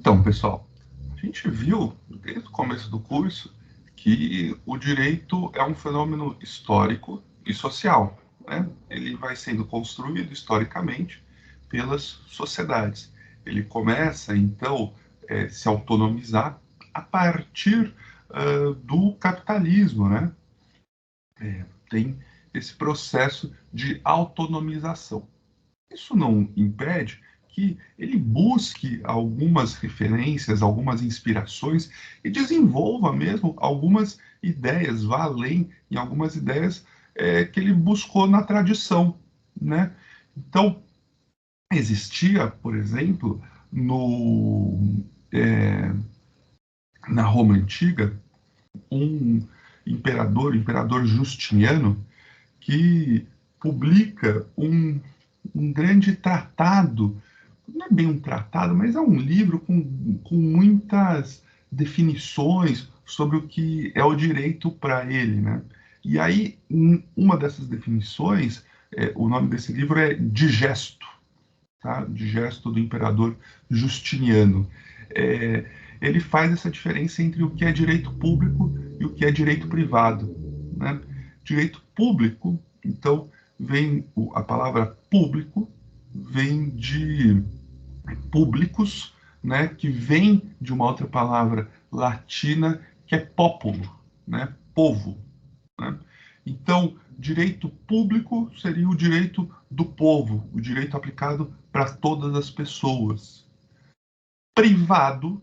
Então, pessoal, a gente viu desde o começo do curso que o direito é um fenômeno histórico e social, né? Ele vai sendo construído historicamente pelas sociedades. Ele começa, então, a se autonomizar a partir do capitalismo, né? Tem esse processo de autonomização. Isso não impede que ele busque algumas referências, algumas inspirações e desenvolva mesmo algumas ideias, vá além em algumas ideias que ele buscou na tradição, né? Então, existia, por exemplo, é, na Roma Antiga, um imperador, o imperador Justiniano, que publica um grande tratado, não é bem um tratado, mas é um livro com muitas definições sobre o que é o direito para ele, né? E aí, uma dessas definições, o nome desse livro é Digesto, tá? Digesto do imperador Justiniano. É, ele faz essa diferença entre o que é direito público e o que é direito privado, né? Direito público, então, vem a palavra público, vem de públicos, né, que vem de uma outra palavra latina que é populo, né, povo, né? Então, direito público seria o direito do povo, o direito aplicado para todas as pessoas. Privado,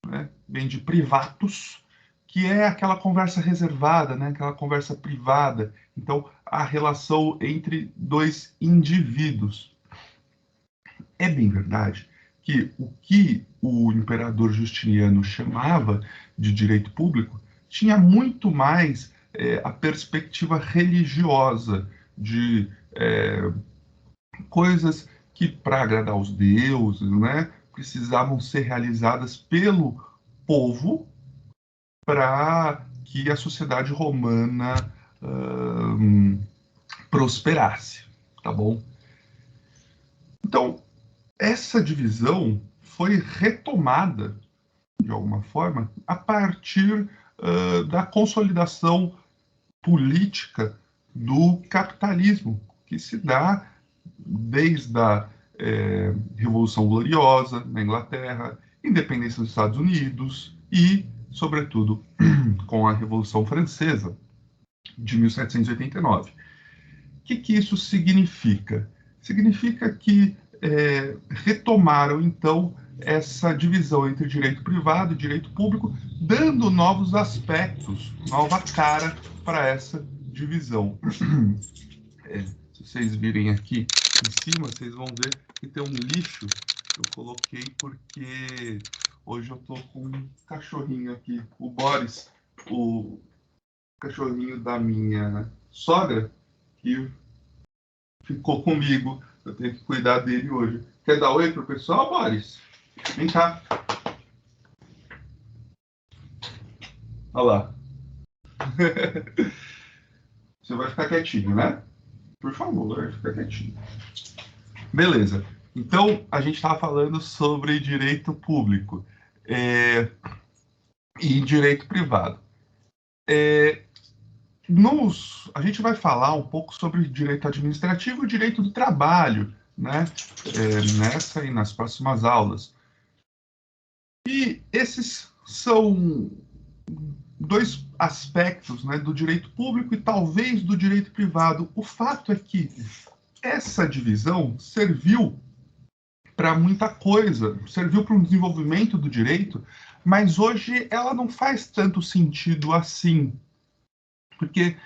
né, vem de privatus, que é aquela conversa reservada, né, aquela conversa privada. Então, a relação entre dois indivíduos. É bem verdade que o que o imperador Justiniano chamava de direito público tinha muito mais a perspectiva religiosa de coisas que, para agradar os deuses, né, precisavam ser realizadas pelo povo para que a sociedade romana prosperasse, tá bom? Então, essa divisão foi retomada, de alguma forma, a partir da consolidação política do capitalismo, que se dá desde a Revolução Gloriosa na Inglaterra, independência dos Estados Unidos e, sobretudo, com a Revolução Francesa de 1789. O que isso significa? Significa que retomaram, então, essa divisão entre direito privado e direito público, dando novos aspectos, nova cara para essa divisão. Se vocês virem aqui em cima, vocês vão ver que tem um lixo que eu coloquei porque hoje eu tô com um cachorrinho aqui, o Boris, o cachorrinho da minha sogra, que ficou comigo. Eu tenho que cuidar dele hoje. Quer dar oi pro pessoal, Boris? Vem cá. Olha lá. Você vai ficar quietinho, né? Por favor, fica quietinho. Beleza. Então, a gente estava falando sobre direito público e direito privado. A gente vai falar um pouco sobre direito administrativo e direito do trabalho, né? Nessa e nas próximas aulas. E esses são dois aspectos, né, do direito público e talvez do direito privado. O fato é que essa divisão serviu para muita coisa, serviu para o desenvolvimento do direito, mas hoje ela não faz tanto sentido assim, porque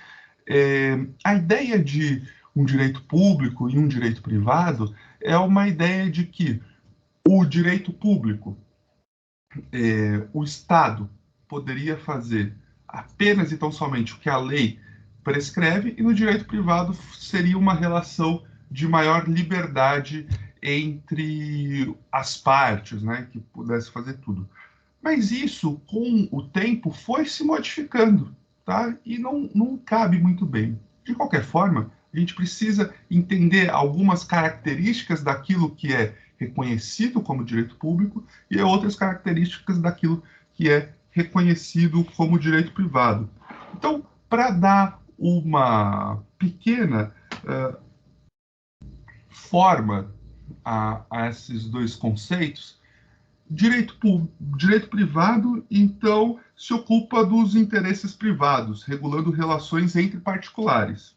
a ideia de um direito público e um direito privado é uma ideia de que o direito público, o Estado poderia fazer apenas e tão somente o que a lei prescreve, e no direito privado seria uma relação de maior liberdade entre as partes, né, que pudesse fazer tudo. Mas isso, com o tempo, foi se modificando, tá? E não cabe muito bem. De qualquer forma, A gente precisa entender algumas características daquilo que é reconhecido como direito público e outras características daquilo que é reconhecido como direito privado. Então, para dar uma pequena forma a esses dois conceitos, direito privado, então, se ocupa dos interesses privados, regulando relações entre particulares,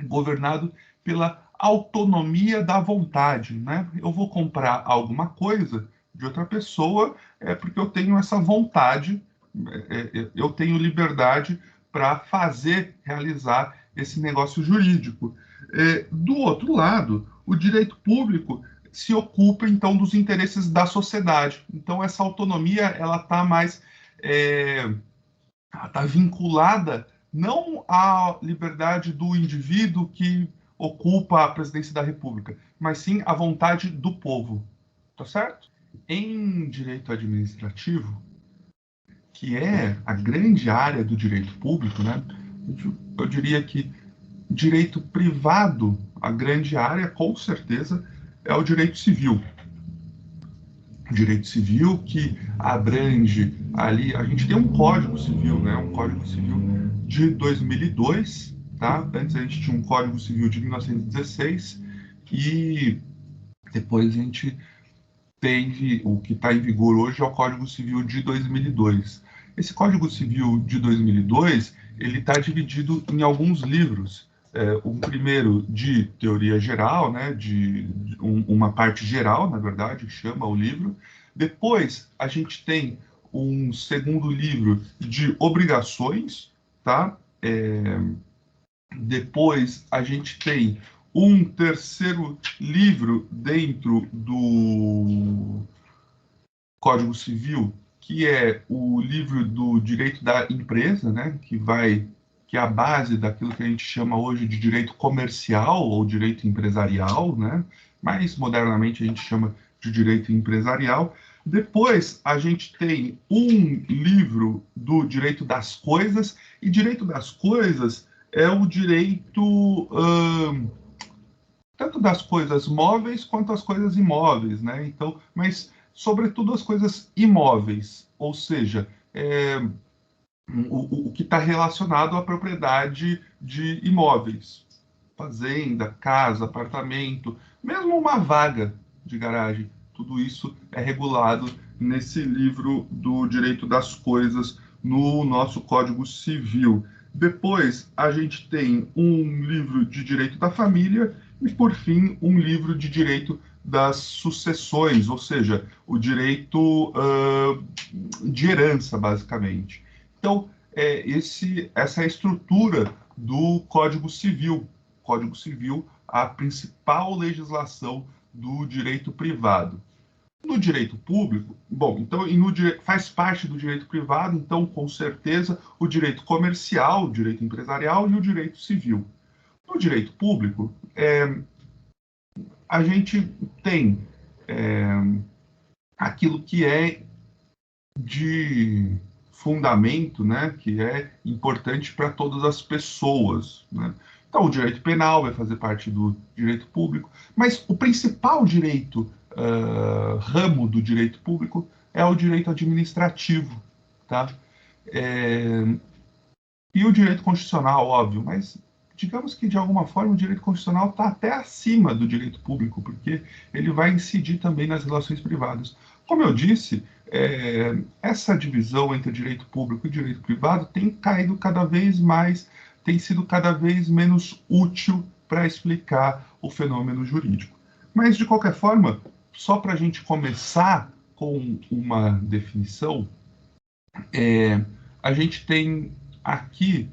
governado pela autonomia da vontade, né? Eu vou comprar alguma coisa de outra pessoa porque eu tenho essa vontade, eu tenho liberdade para fazer, realizar esse negócio jurídico. Do outro lado, o direito público se ocupa então dos interesses da sociedade. Então essa autonomia ela está mais está vinculada não à liberdade do indivíduo que ocupa a presidência da República, mas sim à vontade do povo, tá certo? Em direito administrativo, que é a grande área do direito público, né? Eu diria que direito privado, a grande área, com certeza, é o direito civil. Direito civil que abrange ali, a gente tem um Código Civil, né? Um Código Civil de 2002, tá? Antes a gente tinha um Código Civil de 1916 e depois a gente teve, o que está em vigor hoje é o Código Civil de 2002. Esse Código Civil de 2002, ele está dividido em alguns livros. Um primeiro de teoria geral, né, uma parte geral, na verdade, que chama o livro. Depois, a gente tem um segundo livro de obrigações, tá? Depois, a gente tem um terceiro livro dentro do Código Civil, que é o livro do direito da empresa, né, que é a base daquilo que a gente chama hoje de direito comercial ou direito empresarial, né? Mais modernamente a gente chama de direito empresarial. Depois a gente tem um livro do direito das coisas, e direito das coisas é o direito tanto das coisas móveis quanto as coisas imóveis, né? Então, mas sobretudo as coisas imóveis, ou seja, o que está relacionado à propriedade de imóveis, fazenda, casa, apartamento, mesmo uma vaga de garagem, tudo isso é regulado nesse livro do direito das coisas no nosso Código Civil. Depois, a gente tem um livro de direito da família e, por fim, um livro de direito das sucessões, ou seja, o direito de herança, basicamente. Então, essa é a estrutura do Código Civil. Código Civil, a principal legislação do direito privado. No direito público, bom, então faz parte do direito privado, então, com certeza, o direito comercial, o direito empresarial e o direito civil. No direito público, a gente tem aquilo que é de fundamento, né, que é importante para todas as pessoas, né? Então, o direito penal vai fazer parte do direito público, mas o principal direito, ramo do direito público é o direito administrativo, tá? E o direito constitucional, óbvio, mas digamos que de alguma forma o direito constitucional está até acima do direito público, porque ele vai incidir também nas relações privadas. Como eu disse, essa divisão entre direito público e direito privado tem caído cada vez mais, tem sido cada vez menos útil para explicar o fenômeno jurídico. Mas, de qualquer forma, só para a gente começar com uma definição, a gente tem aqui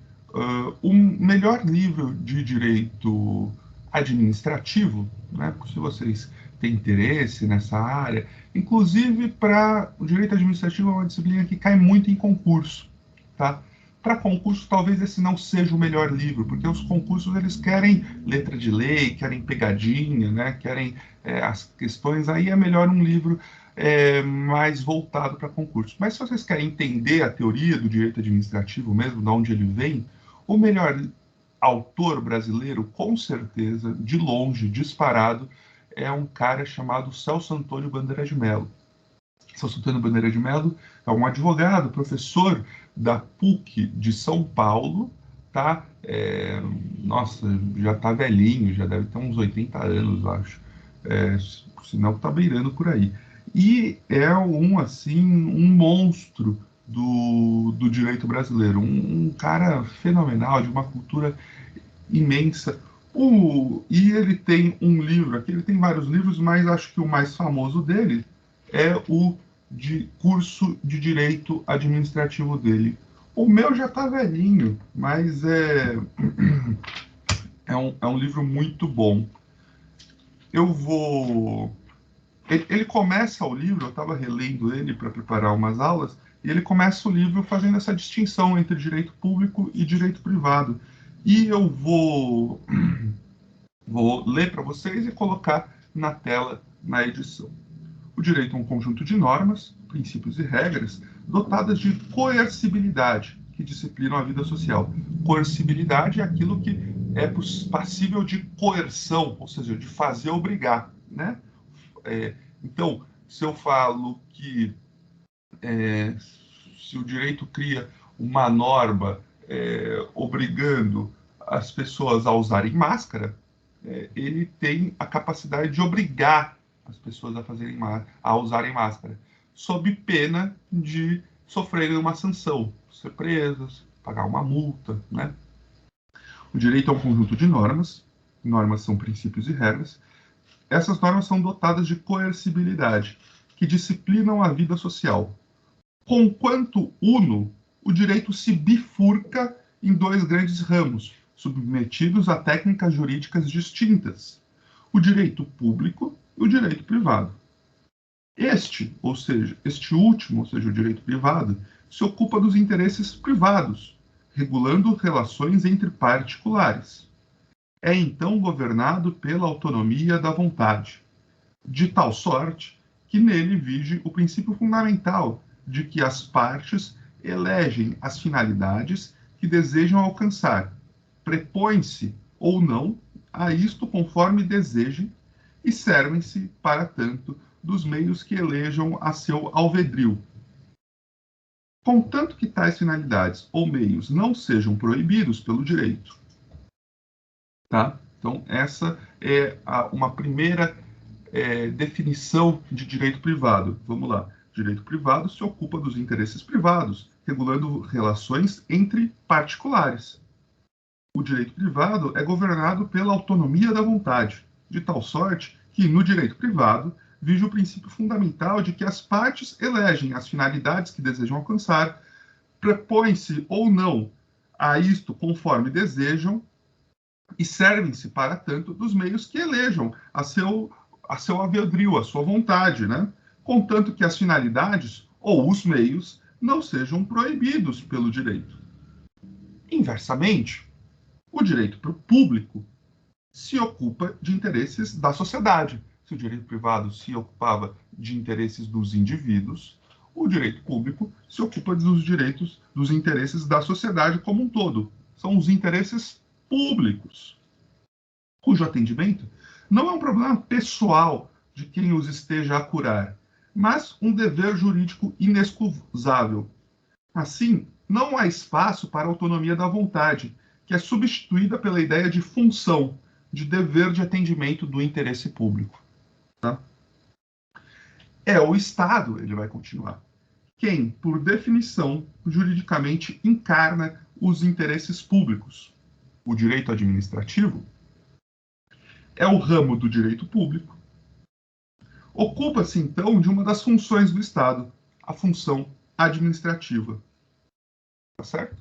um melhor livro de direito administrativo, né? Se vocês têm interesse nessa área, inclusive para o direito administrativo é uma disciplina que cai muito em concurso, tá? Para concurso, talvez esse não seja o melhor livro, porque os concursos eles querem letra de lei, querem pegadinha, né? Querem as questões. Aí é melhor um livro mais voltado para concurso. Mas se vocês querem entender a teoria do direito administrativo mesmo, de onde ele vem, o melhor autor brasileiro, com certeza, de longe, disparado, é um cara chamado Celso Antônio Bandeira de Mello. Celso Antônio Bandeira de Mello é um advogado, professor da PUC de São Paulo, tá? Nossa, já está velhinho, já deve ter uns 80 anos, acho. Senão está beirando por aí. E é assim, um monstro do direito brasileiro, um cara fenomenal, de uma cultura imensa. E ele tem um livro aqui, ele tem vários livros, mas acho que o mais famoso dele é o de curso de direito administrativo dele. O meu já está velhinho, mas é um livro muito bom. Eu vou... Ele começa o livro, eu estava relendo ele para preparar umas aulas, e ele começa o livro fazendo essa distinção entre direito público e direito privado. E eu vou ler para vocês e colocar na tela na edição. O direito é um conjunto de normas, princípios e regras dotadas de coercibilidade, que disciplinam a vida social. Coercibilidade é aquilo que é passível de coerção, ou seja, de fazer obrigar, né? Então, se eu falo que se o direito cria uma norma obrigando as pessoas a usarem máscara, ele tem a capacidade de obrigar as pessoas a usarem máscara, sob pena de sofrerem uma sanção, ser presas, pagar uma multa, né? O direito é um conjunto de normas são princípios e regras. Essas normas são dotadas de coercibilidade, que disciplinam a vida social. Conquanto uno, o direito se bifurca em dois grandes ramos, submetidos a técnicas jurídicas distintas: o direito público e o direito privado. Este último, ou seja, o direito privado, se ocupa dos interesses privados, regulando relações entre particulares. É então governado pela autonomia da vontade, de tal sorte que nele vige o princípio fundamental de que as partes elegem as finalidades que desejam alcançar, prepõem-se ou não a isto conforme desejem e servem-se, para tanto, dos meios que elejam a seu alvedrio. Contanto que tais finalidades ou meios não sejam proibidos pelo direito. Tá? Então, essa é uma primeira definição de direito privado. Vamos lá. Direito privado se ocupa dos interesses privados, regulando relações entre particulares. O direito privado é governado pela autonomia da vontade, de tal sorte que, no direito privado, vige o princípio fundamental de que as partes elegem as finalidades que desejam alcançar, prepõem-se ou não a isto conforme desejam e servem-se, para tanto, dos meios que elejam a seu alvedrio, a sua vontade, né? Contanto que as finalidades ou os meios não sejam proibidos pelo direito. Inversamente, o direito público se ocupa de interesses da sociedade. Se o direito privado se ocupava de interesses dos indivíduos, o direito público se ocupa dos interesses da sociedade como um todo. São os interesses públicos, cujo atendimento não é um problema pessoal de quem os esteja a curar, mas um dever jurídico inexcusável. Assim, não há espaço para a autonomia da vontade, que é substituída pela ideia de função, de dever de atendimento do interesse público. Tá? É o Estado, ele vai continuar, quem, por definição, juridicamente encarna os interesses públicos. O direito administrativo é o ramo do direito público. Ocupa-se, então, de uma das funções do Estado, a função administrativa. Tá certo?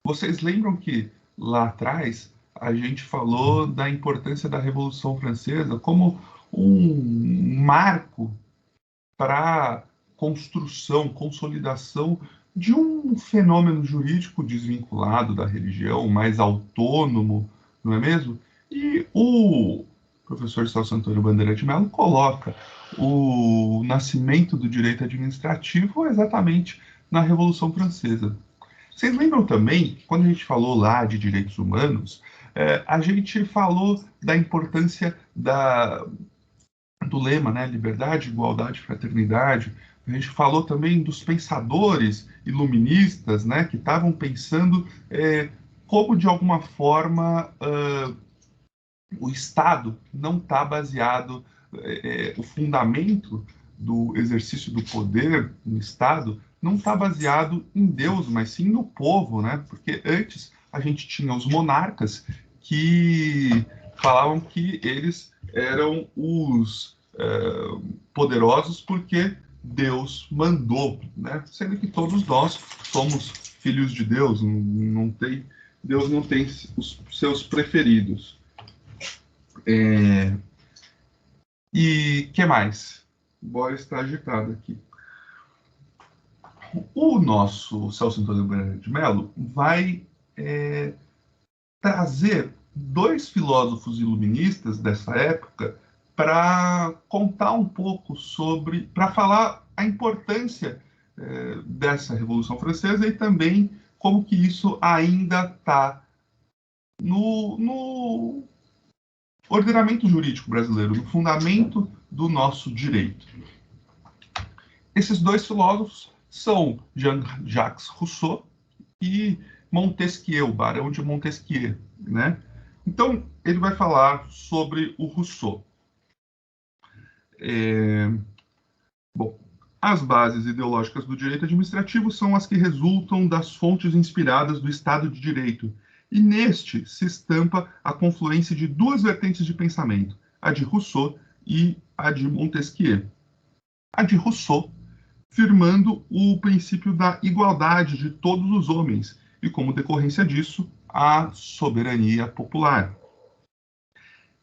Vocês lembram que, lá atrás, a gente falou da importância da Revolução Francesa como um marco para construção, consolidação de um fenômeno jurídico desvinculado da religião, mais autônomo, não é mesmo? E o professor Celso Antônio Bandeira de Mello coloca o nascimento do direito administrativo exatamente na Revolução Francesa. Vocês lembram também, quando a gente falou lá de direitos humanos, a gente falou da importância do lema, né? Liberdade, igualdade, fraternidade. A gente falou também dos pensadores iluministas, né? Que estavam pensando como, de alguma forma, o Estado não está baseado, o fundamento do exercício do poder no Estado não está baseado em Deus, mas sim no povo, né? Porque antes a gente tinha os monarcas que falavam que eles eram os poderosos porque Deus mandou, né? Sendo que todos nós somos filhos de Deus, não tem, Deus não tem os seus preferidos. E que mais? Bora está agitado aqui. O nosso Celso Antônio Bandeira de Mello vai trazer dois filósofos iluministas dessa época para contar um pouco sobre, para falar a importância dessa Revolução Francesa e também como que isso ainda está no ordenamento jurídico brasileiro, no fundamento do direito. Esses dois filósofos são Jean-Jacques Rousseau e Montesquieu, o Barão de Montesquieu, né? Então, ele vai falar sobre o Rousseau. Bom, as bases ideológicas do direito administrativo são as que resultam das fontes inspiradas do Estado de Direito, e neste se estampa a confluência de duas vertentes de pensamento, a de Rousseau e a de Montesquieu. A de Rousseau, firmando o princípio da igualdade de todos os homens e, como decorrência disso, a soberania popular.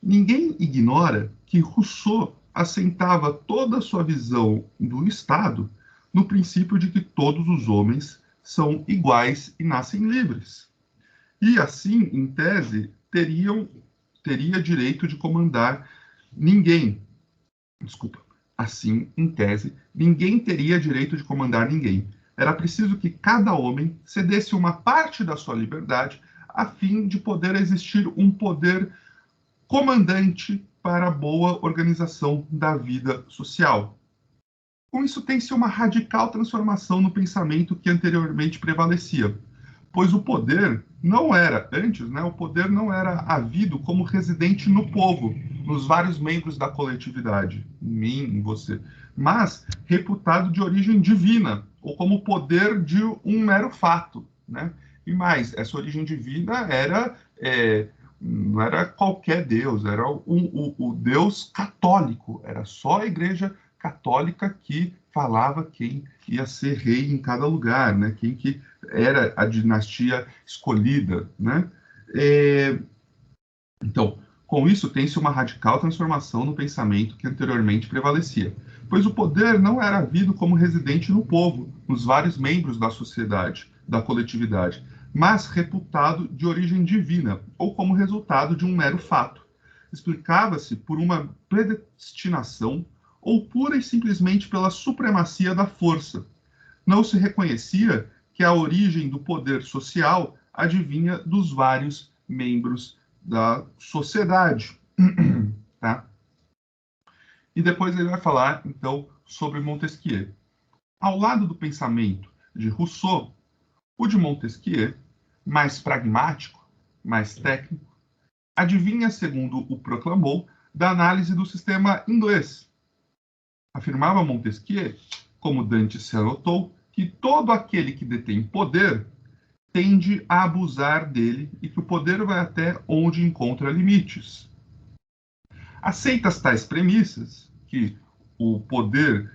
Ninguém ignora que Rousseau assentava toda a sua visão do Estado no princípio de que todos os homens são iguais e nascem livres. E assim, em tese, teria direito de comandar ninguém. Desculpa. Assim, em tese, ninguém teria direito de comandar ninguém. Era preciso que cada homem cedesse uma parte da sua liberdade a fim de poder existir um poder comandante para a boa organização da vida social. Com isso, tem-se uma radical transformação no pensamento que anteriormente prevalecia, pois o poder não era, antes, né, o poder não era havido como residente no povo, nos vários membros da coletividade, em mim, em você, mas reputado de origem divina, ou como poder de um mero fato, né? E mais, essa origem divina não era qualquer Deus, era o Deus católico, era só a Igreja Católica que falava quem ia ser rei em cada lugar, né? Quem que era a dinastia escolhida, né? Então, com isso, tem-se uma radical transformação no pensamento que anteriormente prevalecia, pois o poder não era havido como residente no povo, nos vários membros da sociedade, da coletividade, mas reputado de origem divina, ou como resultado de um mero fato. Explicava-se por uma predestinação ou pura e simplesmente pela supremacia da força. Não se reconhecia que a origem do poder social advinha dos vários membros da sociedade. Tá? E depois ele vai falar, então, sobre Montesquieu. Ao lado do pensamento de Rousseau, o de Montesquieu, mais pragmático, mais técnico, advinha, segundo o proclamou, da análise do sistema inglês. Afirmava Montesquieu, como Dante se anotou, que todo aquele que detém poder tende a abusar dele e que o poder vai até onde encontra limites. Aceitas tais premissas, que o poder,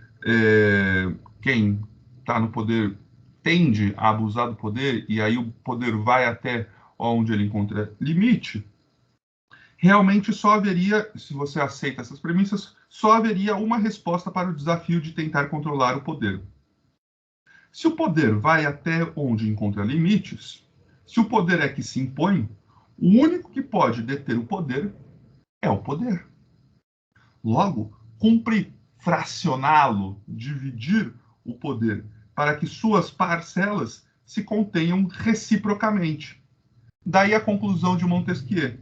quem está no poder tende a abusar do poder e aí o poder vai até onde ele encontra limite, realmente só haveria, se você aceita essas premissas, só haveria uma resposta para o desafio de tentar controlar o poder. Se o poder vai até onde encontra limites, se o poder é que se impõe, o único que pode deter o poder é o poder. Logo, cumpre fracioná-lo, dividir o poder, para que suas parcelas se contenham reciprocamente. Daí a conclusão de Montesquieu.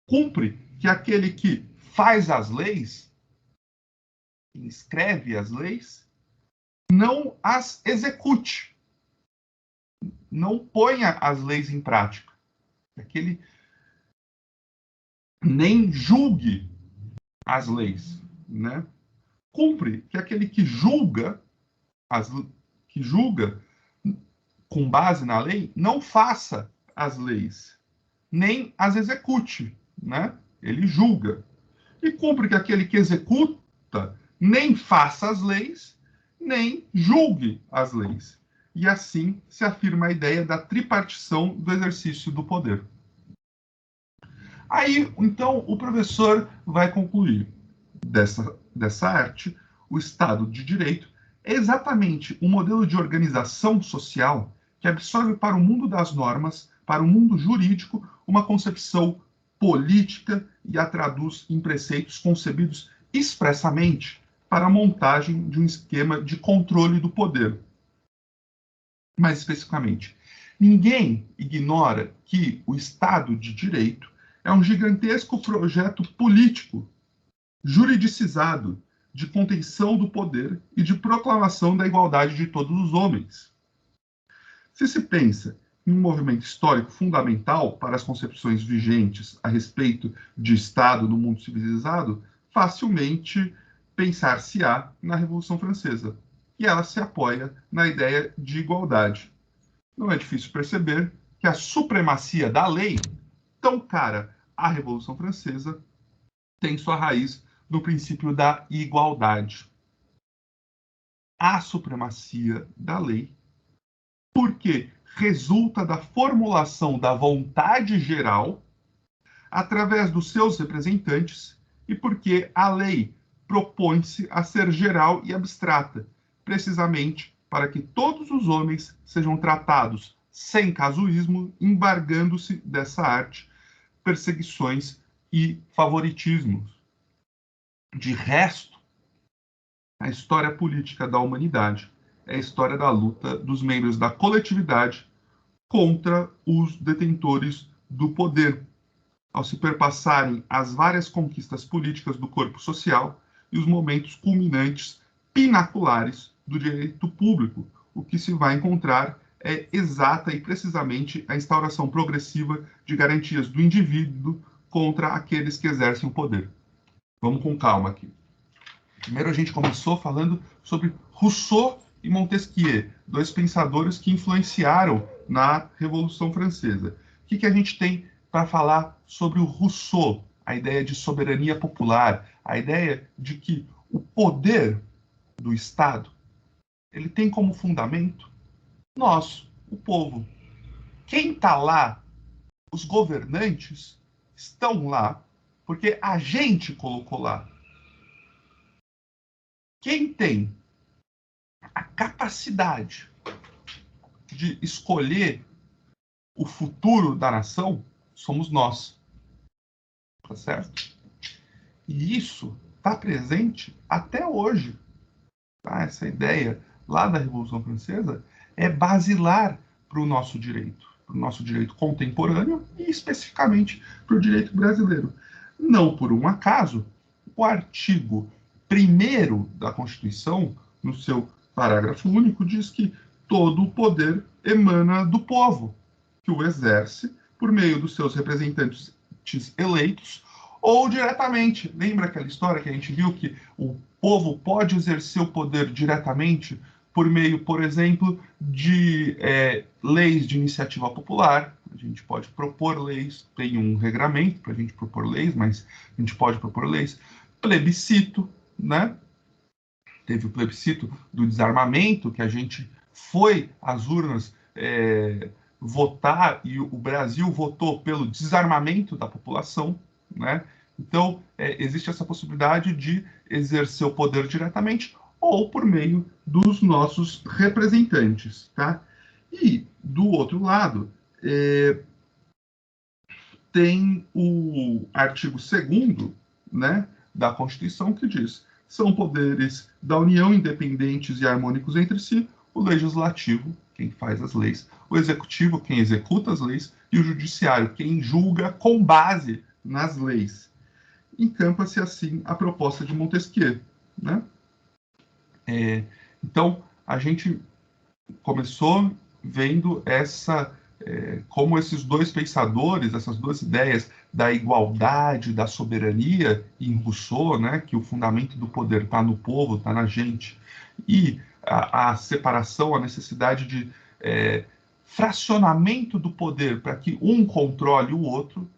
Cumpre que aquele que faz as leis, que escreve as leis, não as execute, não ponha as leis em prática. Aquele nem julgue as leis, né? Cumpre que aquele que julga com base na lei não faça as leis, nem as execute, né? Ele julga. E cumpre que aquele que executa nem faça as leis, nem julgue as leis. E assim se afirma a ideia da tripartição do exercício do poder. Aí, então, o professor vai concluir dessa arte, o Estado de Direito é exatamente um modelo de organização social que absorve para o mundo das normas, para o mundo jurídico, uma concepção política e a traduz em preceitos concebidos expressamente para a montagem de um esquema de controle do poder. Mais especificamente, ninguém ignora que o Estado de Direito é um gigantesco projeto político, juridicizado, de contenção do poder e de proclamação da igualdade de todos os homens. Se se pensa em um movimento histórico fundamental para as concepções vigentes a respeito de Estado no mundo civilizado, facilmente pensar-se-á na Revolução Francesa, e ela se apoia na ideia de igualdade. Não é difícil perceber que a supremacia da lei, tão cara à Revolução Francesa, tem sua raiz no princípio da igualdade. A supremacia da lei, porque resulta da formulação da vontade geral através dos seus representantes e porque a lei propõe-se a ser geral e abstrata, precisamente para que todos os homens sejam tratados sem casuísmo, embargando-se dessa arte perseguições e favoritismos. De resto, a história política da humanidade é a história da luta dos membros da coletividade contra os detentores do poder, ao se perpassarem as várias conquistas políticas do corpo social e os momentos culminantes, pinaculares do direito público. O que se vai encontrar é exata e precisamente a instauração progressiva de garantias do indivíduo contra aqueles que exercem o poder. Vamos com calma aqui. Primeiro a gente começou falando sobre Rousseau e Montesquieu, dois pensadores que influenciaram na Revolução Francesa. O que a gente tem para falar sobre o Rousseau? A ideia de soberania popular, a ideia de que o poder do Estado, ele tem como fundamento nós, o povo. Quem está lá, os governantes, estão lá porque a gente colocou lá. Quem tem a capacidade de escolher o futuro da nação somos nós. Tá certo? E isso está presente até hoje. Tá? Essa ideia lá da Revolução Francesa é basilar para o nosso direito contemporâneo e especificamente para o direito brasileiro. Não por um acaso, o artigo 1º da Constituição, no seu parágrafo único, diz que todo o poder emana do povo, que o exerce por meio dos seus representantes eleitos ou diretamente. Lembra aquela história que a gente viu que o povo pode exercer o poder diretamente por meio, por exemplo, de leis de iniciativa popular. A gente pode propor leis, tem um regramento para a gente propor leis, mas a gente pode propor leis. Plebiscito, né? Teve o plebiscito do desarmamento, que a gente foi às urnas votar e o Brasil votou pelo desarmamento da população, né? Então, existe essa possibilidade de exercer o poder diretamente ou por meio dos nossos representantes, tá? E, do outro lado, tem o artigo 2º, né, da Constituição, que diz: são poderes da União independentes e harmônicos entre si, o legislativo, quem faz as leis, o executivo, quem executa as leis, e o judiciário, quem julga com base nas leis. Encampa-se assim a proposta de Montesquieu, né? Então, a gente começou vendo como esses dois pensadores, essas duas ideias da igualdade, da soberania, em Rousseau, né, que o fundamento do poder está no povo, está na gente, e a separação, a necessidade de fracionamento do poder para que um controle o outro,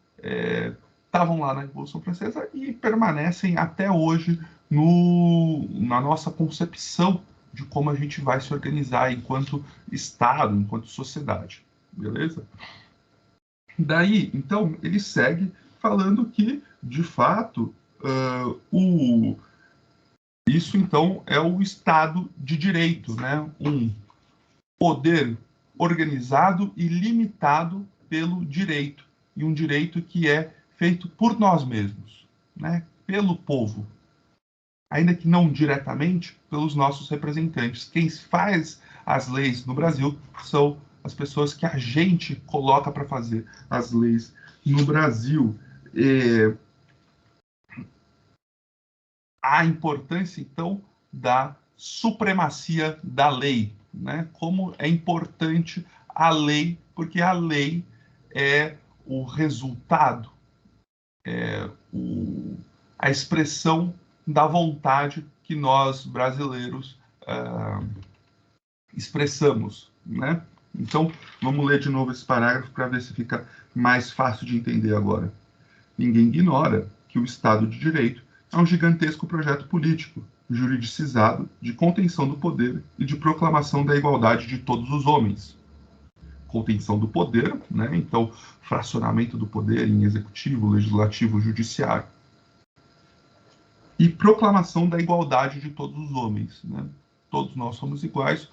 estavam lá na Revolução Francesa e permanecem até hoje na nossa concepção de como a gente vai se organizar enquanto Estado, enquanto sociedade. Beleza? Daí, então, ele segue falando que, de fato, isso, então, é o Estado de Direito, né? Um poder organizado e limitado pelo direito, e um direito que é feito por nós mesmos, né? Pelo povo, ainda que não diretamente pelos nossos representantes. Quem faz as leis no Brasil são as pessoas que a gente coloca para fazer as leis no Brasil. A importância, então, da supremacia da lei, né? Como é importante a lei, porque a lei é o resultado, a expressão da vontade que nós, brasileiros, expressamos, né? Então, vamos ler de novo esse parágrafo para ver se fica mais fácil de entender agora. Ninguém ignora que o Estado de Direito é um gigantesco projeto político, juridicizado, de contenção do poder e de proclamação da igualdade de todos os homens. Contenção do poder, né? Então, fracionamento do poder em executivo, legislativo, judiciário. E proclamação da igualdade de todos os homens, né? Todos nós somos iguais,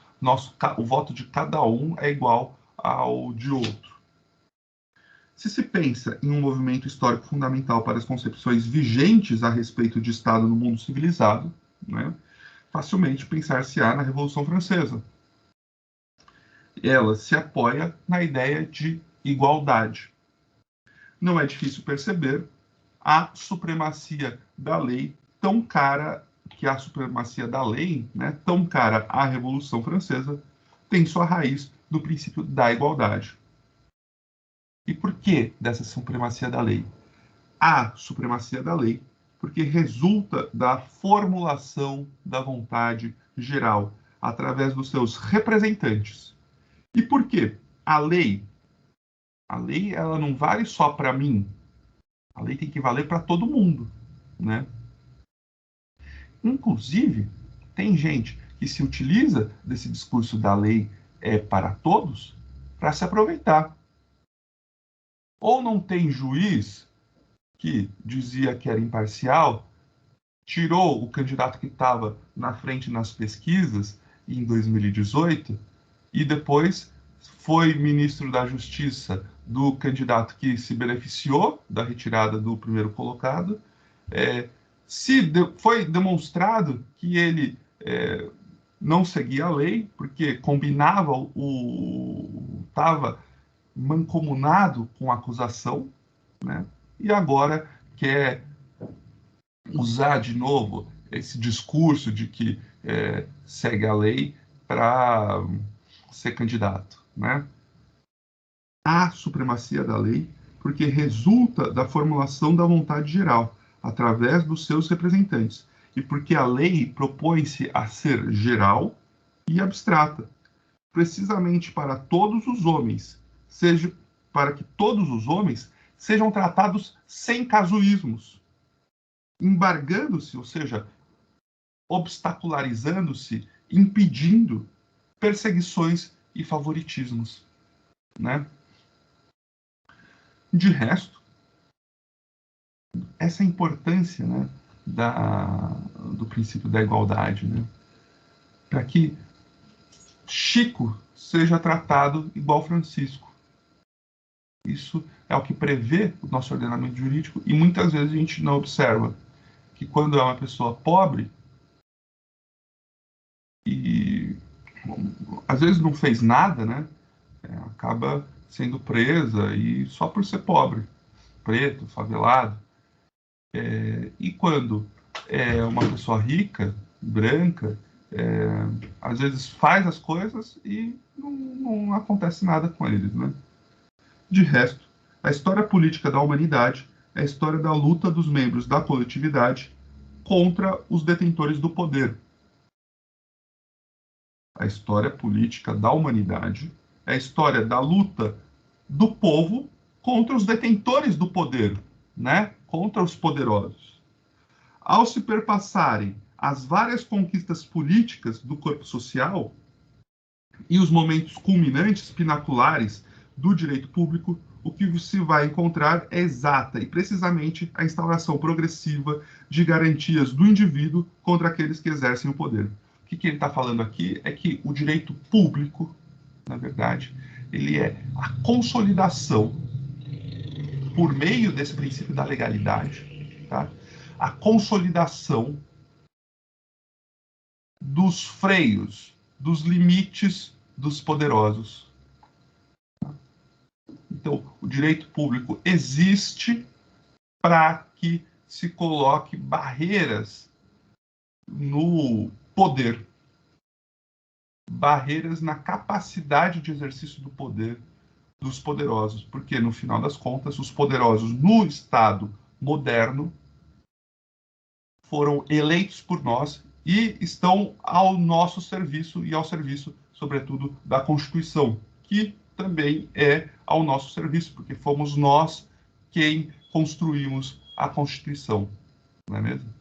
o voto de cada um é igual ao de outro. Se se pensa em um movimento histórico fundamental para as concepções vigentes a respeito de Estado no mundo civilizado, né, facilmente pensar-se-á na Revolução Francesa. Ela se apoia na ideia de igualdade. Não é difícil perceber a supremacia da lei tão cara, que a supremacia da lei, né, tão cara à Revolução Francesa, tem sua raiz no princípio da igualdade. E por que dessa supremacia da lei? A supremacia da lei porque resulta da formulação da vontade geral através dos seus representantes. E por quê? A lei ela não vale só para mim. A lei tem que valer para todo mundo, né? Inclusive, tem gente que se utiliza desse discurso da lei para todos para se aproveitar. Ou não tem juiz que dizia que era imparcial, tirou o candidato que estava na frente nas pesquisas em 2018 e depois foi ministro da Justiça do candidato que se beneficiou da retirada do primeiro colocado. Foi demonstrado que ele não seguia a lei, porque combinava, estava mancomunado com a acusação, né? E agora quer usar de novo esse discurso de que segue a lei para ser candidato, né? A supremacia da lei porque resulta da formulação da vontade geral através dos seus representantes e porque a lei propõe-se a ser geral e abstrata, precisamente para todos os homens, para que todos os homens sejam tratados sem casuísmos, embargando-se, ou seja, obstacularizando-se, impedindo perseguições e favoritismos, né? De resto, essa importância, né, do princípio da igualdade, né, para que Chico seja tratado igual Francisco. Isso é o que prevê o nosso ordenamento jurídico e muitas vezes a gente não observa que quando é uma pessoa pobre e às vezes não fez nada, né? Acaba sendo presa e só por ser pobre, preto, favelado. E quando é uma pessoa rica, branca, às vezes faz as coisas e não acontece nada com eles, né? De resto, a história política da humanidade é a história da luta dos membros da coletividade contra os detentores do poder. A história política da humanidade é a história da luta do povo contra os detentores do poder, né? Contra os poderosos. Ao se perpassarem as várias conquistas políticas do corpo social e os momentos culminantes, pinaculares do direito público, o que se vai encontrar é exata e precisamente a instauração progressiva de garantias do indivíduo contra aqueles que exercem o poder. O que ele está falando aqui é que o direito público, na verdade, ele é a consolidação, por meio desse princípio da legalidade, tá? A consolidação dos freios, dos limites dos poderosos. Então, o direito público existe para que se coloque barreiras no poder, barreiras na capacidade de exercício do poder dos poderosos, porque no final das contas, os poderosos no Estado moderno foram eleitos por nós e estão ao nosso serviço e ao serviço, sobretudo, da Constituição, que também é ao nosso serviço, porque fomos nós quem construímos a Constituição, não é mesmo?